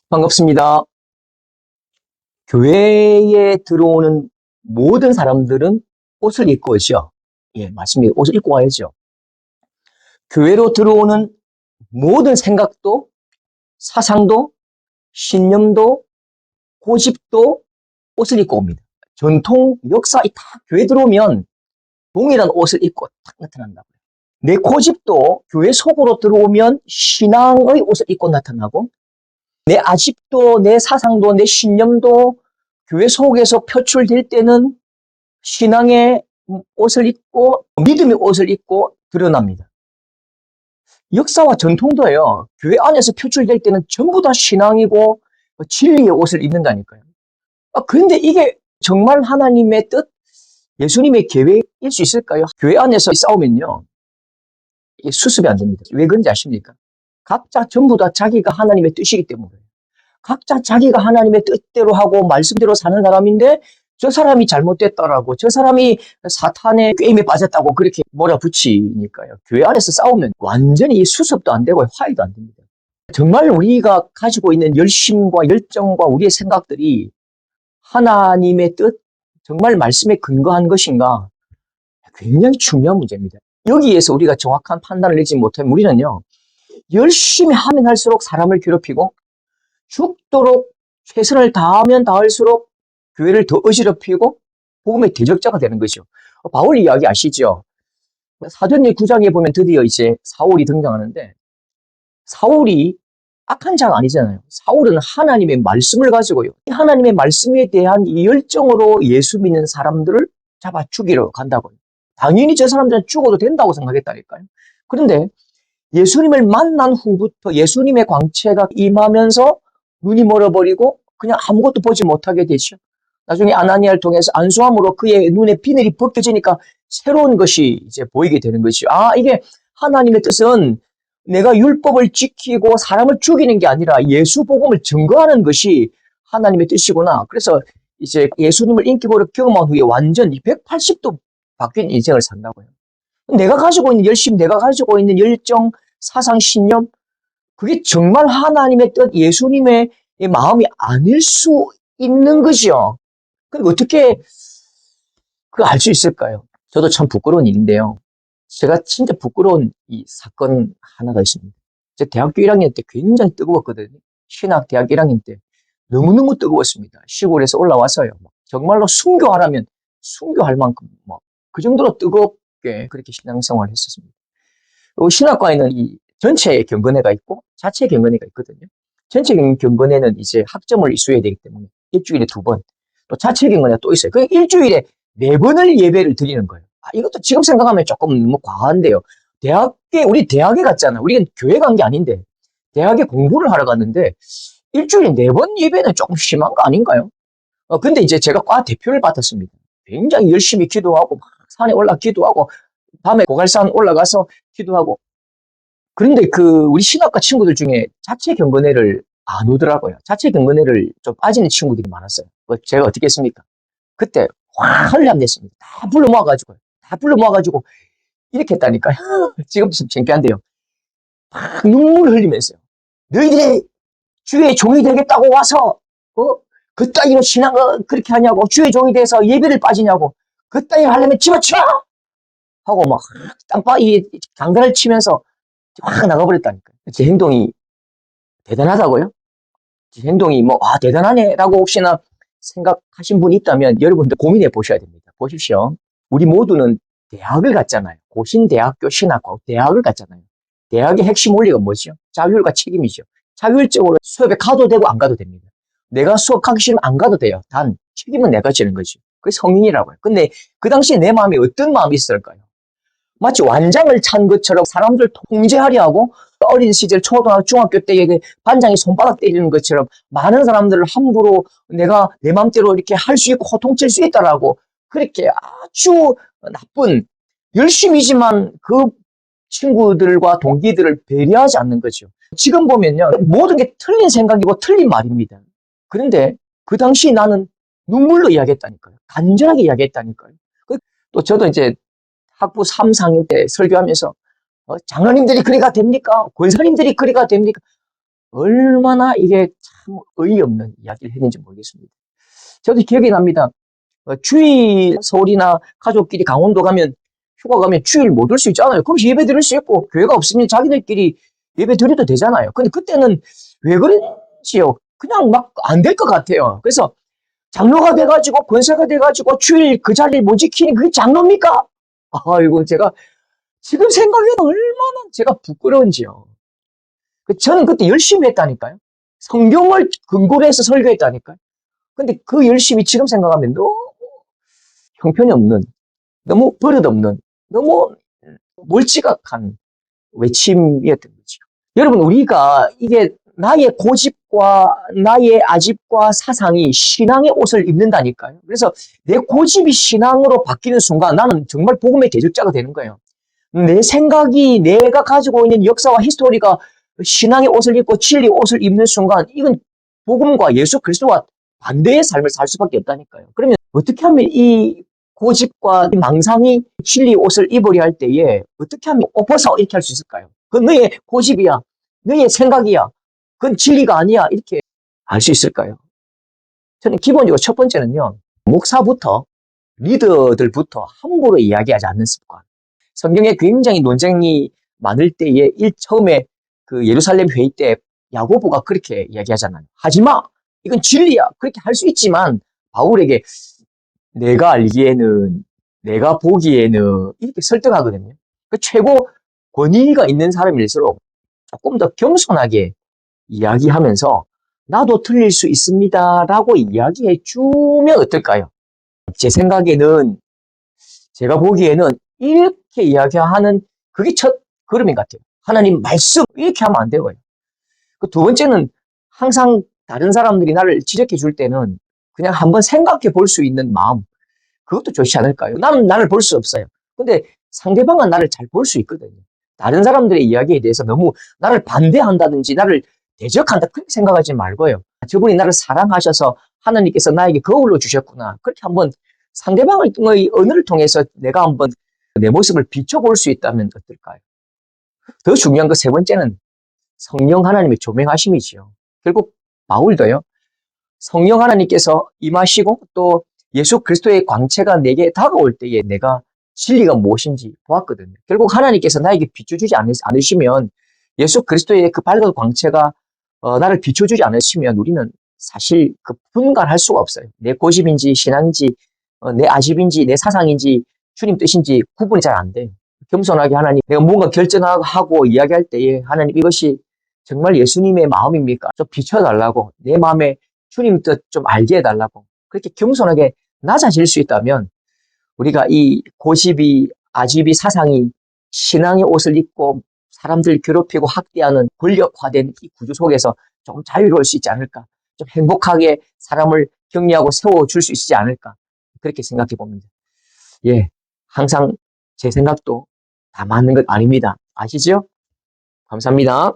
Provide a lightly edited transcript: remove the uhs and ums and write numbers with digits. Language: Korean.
반갑습니다. 교회에 들어오는 모든 사람들은 옷을 입고 오죠. 예, 맞습니다. 옷을 입고 와야죠. 교회로 들어오는 모든 생각도, 사상도, 신념도, 고집도 옷을 입고 옵니다. 전통, 역사, 다 교회 들어오면 동일한 옷을 입고 딱 나타난다고요. 내 고집도 교회 속으로 들어오면 신앙의 옷을 입고 나타나고, 내 아집도, 내 사상도, 내 신념도 교회 속에서 표출될 때는 신앙의 옷을 입고, 믿음의 옷을 입고 드러납니다. 역사와 전통도요, 교회 안에서 표출될 때는 전부 다 신앙이고 진리의 옷을 입는다니까요. 그런데 이게 정말 하나님의 뜻, 예수님의 계획일 수 있을까요? 교회 안에서 싸우면요, 이게 수습이 안 됩니다. 왜 그런지 아십니까? 각자 전부 다 자기가 하나님의 뜻이기 때문에. 각자 자기가 하나님의 뜻대로 하고 말씀대로 사는 사람인데, 저 사람이 잘못됐다라고, 저 사람이 사탄의 게임에 빠졌다고 그렇게 몰아붙이니까요. 교회 안에서 싸우면 완전히 수습도 안 되고 화해도 안 됩니다. 정말 우리가 가지고 있는 열심과 열정과 우리의 생각들이 하나님의 뜻, 정말 말씀에 근거한 것인가, 굉장히 중요한 문제입니다. 여기에서 우리가 정확한 판단을 내지 못하면 우리는요, 열심히 하면 할수록 사람을 괴롭히고, 죽도록 최선을 다하면 다할수록 교회를 더 어지럽히고 복음의 대적자가 되는 거죠. 바울 이야기 아시죠? 사도행전 9장에 보면 드디어 이제 사울이 등장하는데, 사울이 악한 자가 아니잖아요. 사울은 하나님의 말씀을 가지고요, 하나님의 말씀에 대한 이 열정으로 예수 믿는 사람들을 잡아 죽이러 간다고요. 당연히 저 사람들은 죽어도 된다고 생각했다니까요. 그런데 예수님을 만난 후부터 예수님의 광채가 임하면서 눈이 멀어버리고 그냥 아무것도 보지 못하게 되죠. 나중에 아나니아를 통해서 안수함으로 그의 눈에 비늘이 벗겨지니까 새로운 것이 이제 보이게 되는 것이죠. 이게 하나님의 뜻은 내가 율법을 지키고 사람을 죽이는 게 아니라 예수 복음을 증거하는 것이 하나님의 뜻이구나. 그래서 이제 예수님을 인기보로 경험한 후에 완전히 180도 바뀐 인생을 산다고요. 내가 가지고 있는 열심, 내가 가지고 있는 열정, 사상, 신념, 그게 정말 하나님의 뜻, 예수님의 마음이 아닐 수 있는 거죠. 그럼 어떻게 그걸 알 수 있을까요? 저도 참 부끄러운 일인데요. 제가 진짜 부끄러운 이 사건 하나가 있습니다. 제가 대학교 1학년 때 굉장히 뜨거웠거든요. 신학 대학 1학년 때 너무너무 뜨거웠습니다. 시골에서 올라와서요. 정말로 순교하라면 순교할 만큼 그 정도로 뜨겁게 그렇게 신앙생활을 했었습니다. 그리고 신학과에는 이 전체 경건회가 있고 자체 경건회가 있거든요. 전체 경건회는 이제 학점을 이수해야 되기 때문에 일주일에 2번, 또 자체 경건회가 또 있어요. 그 일주일에 4번을 예배를 드리는 거예요. 이것도 지금 생각하면 조금 너무 과한데요. 우리 대학에 갔잖아요. 우리는 교회 간 게 아닌데 대학에 공부를 하러 갔는데 일주일에 4번 예배는 조금 심한 거 아닌가요? 근데 이제 제가 과 대표를 맡았습니다. 굉장히 열심히 기도하고 막 산에 올라 기도하고 밤에 고갈산 올라가서 기도하고. 그런데 우리 신학과 친구들 중에 자체 경건회를 안 오더라고요. 자체 경건회를 좀 빠지는 친구들이 많았어요. 제가 어떻게 했습니까? 그때 화를 안 냈습니다. 다 불러 모아가지고 이렇게 했다니까요. 지금도 좀 창피한데요. 막 눈물을 흘리면서요. 너희들이 주의 종이 되겠다고 와서 그따위로 신앙을 그렇게 하냐고, 주의 종이 돼서 예배를 빠지냐고, 그따위로 하려면 집어쳐! 하고 막 이 장단을 치면서 확 나가버렸다니까요. 제 행동이 대단하다고요? 제 행동이 대단하네라고 혹시나 생각하신 분이 있다면 여러분들 고민해 보셔야 됩니다. 보십시오. 우리 모두는 대학을 갔잖아요. 고신대학교 신학과 대학을 갔잖아요. 대학의 핵심 원리가 뭐죠? 자율과 책임이죠. 자율적으로 수업에 가도 되고 안 가도 됩니다. 내가 수업 가기 싫으면 안 가도 돼요. 단 책임은 내가 지는 거죠. 그게 성인이라고요. 근데 그 당시에 내 마음에 어떤 마음이 있을까요? 마치 완장을 찬 것처럼 사람들 통제하려 하고, 어린 시절 초등학교 중학교 때 반장이 손바닥 때리는 것처럼 많은 사람들을 함부로 내가 내 마음대로 이렇게 할 수 있고 호통칠 수 있다라고, 그렇게 아주 나쁜, 열심이지만 그 친구들과 동기들을 배려하지 않는 거죠. 지금 보면요, 모든 게 틀린 생각이고 틀린 말입니다. 그런데 그 당시 나는 눈물로 이야기했다니까요. 간절하게 이야기했다니까요. 또 저도 이제 학부 3, 4학년 때 설교하면서 장로님들이 그리가 됩니까? 권사님들이 그리가 됩니까? 얼마나 이게 참 어이없는 이야기를 했는지 모르겠습니다. 저도 기억이 납니다. 주일 서울이나 가족끼리 강원도 가면 휴가 가면 주일 못 올 수 있잖아요. 그럼 예배 드릴 수 있고 교회가 없으면 자기들끼리 예배 드려도 되잖아요. 근데 그때는 왜 그런지요? 그냥 막 안 될 것 같아요. 그래서 장로가 돼가지고 권사가 돼가지고 주일 그 자리를 못 지키니 그게 장로입니까? 아이고 제가 지금 생각해도 얼마나 제가 부끄러운지요. 저는 그때 열심히 했다니까요. 성경을 근거로 해서 설교했다니까요. 근데 그 열심히 지금 생각하면 너무 형편이 없는, 너무 버릇없는, 너무 몰지각한 외침이었던 거죠. 여러분, 우리가 이게 나의 고집과 나의 아집과 사상이 신앙의 옷을 입는다니까요. 그래서 내 고집이 신앙으로 바뀌는 순간 나는 정말 복음의 대적자가 되는 거예요. 내 생각이 내가 가지고 있는 역사와 히스토리가 신앙의 옷을 입고 진리의 옷을 입는 순간 이건 복음과 예수 그리스도와 반대의 삶을 살 수밖에 없다니까요. 그러면 어떻게 하면 이 고집과 이 망상이 진리의 옷을 입으려 할 때에 어떻게 하면 벗어 이렇게 할 수 있을까요? 그건 너의 고집이야. 너의 생각이야. 그건 진리가 아니야. 이렇게 알 수 있을까요? 저는 기본적으로 첫 번째는요. 목사부터 리더들부터 함부로 이야기하지 않는 습관. 성경에 굉장히 논쟁이 많을 때에 처음에 그 예루살렘 회의 때 야고보가 그렇게 이야기하잖아요. 하지마! 이건 진리야! 그렇게 할 수 있지만 바울에게 내가 알기에는 내가 보기에는 이렇게 설득하거든요. 그 최고 권위가 있는 사람일수록 조금 더 겸손하게 이야기하면서 나도 틀릴 수 있습니다라고 이야기해 주면 어떨까요? 제 생각에는 제가 보기에는 이렇게 이야기하는 그게 첫 걸음인 것 같아요. 하나님 말씀 이렇게 하면 안 되고요. 그 두 번째는 항상 다른 사람들이 나를 지적해 줄 때는 그냥 한번 생각해 볼 수 있는 마음 그것도 좋지 않을까요? 나는 나를 볼 수 없어요. 근데 상대방은 나를 잘 볼 수 있거든요. 다른 사람들의 이야기에 대해서 너무 나를 반대한다든지 나를 대적한다 그렇게 생각하지 말고요. 저분이 나를 사랑하셔서 하나님께서 나에게 거울로 주셨구나. 그렇게 한번 상대방의 언어를 통해서 내가 한번 내 모습을 비춰볼 수 있다면 어떨까요? 더 중요한 그 세 번째는 성령 하나님의 조명하심이지요. 결국 바울도요. 성령 하나님께서 임하시고 또 예수 그리스도의 광채가 내게 다가올 때에 내가 진리가 무엇인지 보았거든요. 결국 하나님께서 나에게 비춰주지 않으시면 예수 그리스도의 그 밝은 광채가 나를 비춰주지 않으시면 우리는 사실 그 분간할 수가 없어요. 내 고집인지 신앙인지 내 아집인지 내 사상인지 주님 뜻인지 구분이 잘 안 돼요. 겸손하게 하나님 내가 뭔가 결정하고 이야기할 때에 하나님 이것이 정말 예수님의 마음입니까? 좀 비춰달라고 내 마음에 주님 뜻 좀 알게 해달라고 그렇게 겸손하게 낮아질 수 있다면 우리가 이 고집이 아집이 사상이 신앙의 옷을 입고 사람들 괴롭히고 학대하는 권력화된 이 구조 속에서 조금 자유로울 수 있지 않을까? 좀 행복하게 사람을 격려하고 세워줄 수 있지 않을까? 그렇게 생각해 봅니다. 예, 항상 제 생각도 다 맞는 것 아닙니다. 아시죠? 감사합니다.